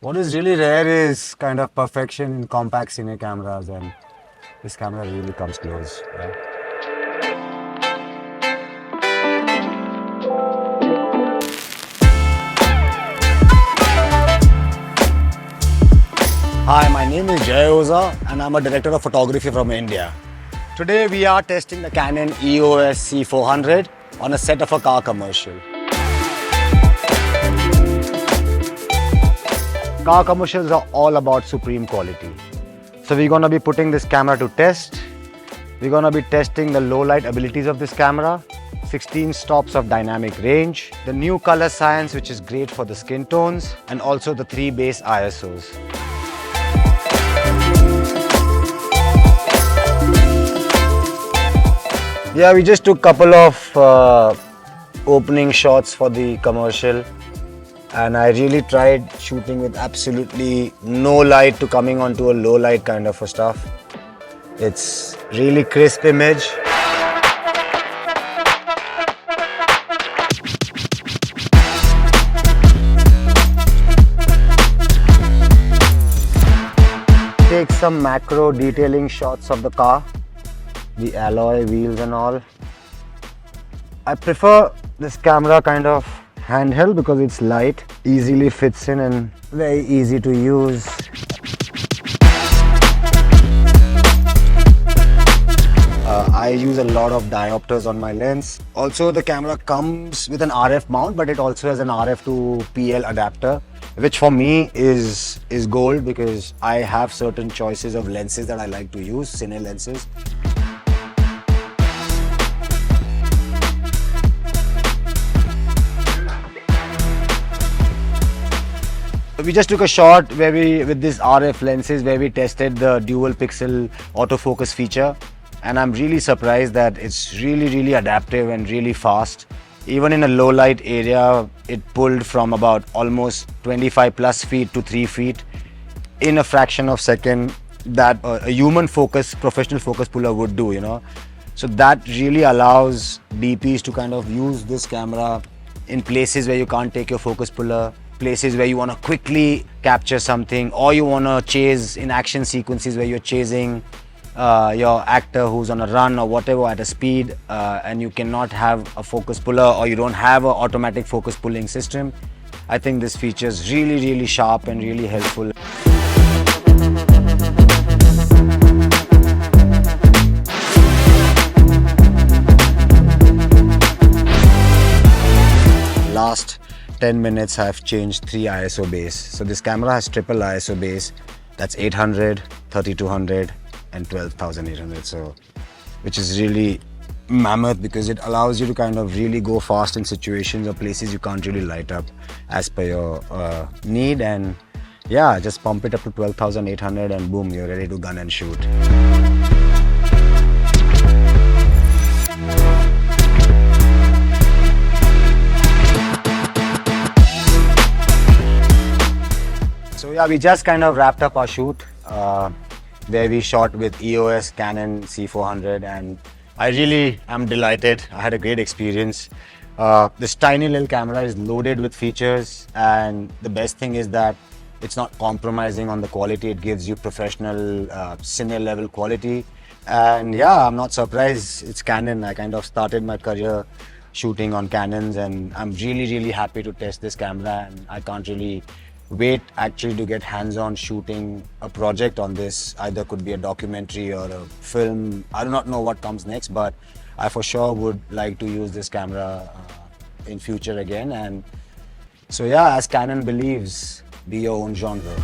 What is really rare is kind of perfection in compact cine cameras, and this camera really comes close. Yeah. Hi, my name is Jay Oza and I'm a director of photography from India. Today we are testing the Canon EOS C400 on a set of a car commercial. Car commercials are all about supreme quality. So we're going to be putting this camera to test. We're going to be testing the low light abilities of this camera, 16 stops of dynamic range, the new color science which is great for the skin tones, and also the 3 base ISOs. Yeah, we just took a couple of opening shots for the commercial, and I really tried shooting with absolutely no light to coming onto a low light kind of a stuff. It's really crisp image. Take some macro detailing shots of the car, the alloy wheels and all. I prefer this camera kind of handheld because it's light, easily fits in and very easy to use. I use a lot of diopters on my lens. Also, the camera comes with an RF mount, but it also has an RF to PL adapter, which for me is gold because I have certain choices of lenses that I like to use, cine lenses. We just took a shot where with this RF lenses where we tested the dual pixel autofocus feature, and I'm really surprised that it's really adaptive and really fast. Even in a low light area, it pulled from about almost 25 plus feet to 3 feet in a fraction of a second that a human professional focus puller would do, you know. So that really allows DPs to kind of use this camera in places where you can't take your focus puller, places where you want to quickly capture something, or you want to chase in action sequences where you're chasing your actor who's on a run or whatever at a speed, and you cannot have a focus puller or you don't have an automatic focus pulling system. I think this feature is really sharp and really helpful. Last 10 minutes I've changed 3 ISO base. So this camera has triple ISO base, that's 800, 3200 and 12,800, so which is really mammoth because it allows you to kind of really go fast in situations or places you can't really light up as per your need. And yeah, just pump it up to 12,800 and boom, you're ready to gun and shoot. So yeah, we just kind of wrapped up our shoot where we shot with EOS Canon C400, and I really am delighted. I had a great experience. This tiny little camera is loaded with features, and the best thing is that it's not compromising on the quality. It gives you professional cine level quality. And yeah, I'm not surprised it's Canon. I kind of started my career shooting on Canons, and I'm really happy to test this camera, and I can't really wait actually to get hands-on shooting a project on this. Either could be a documentary or a film. I do not know what comes next, but I for sure would like to use this camera in future again. And so yeah, as Canon believes, be your own genre.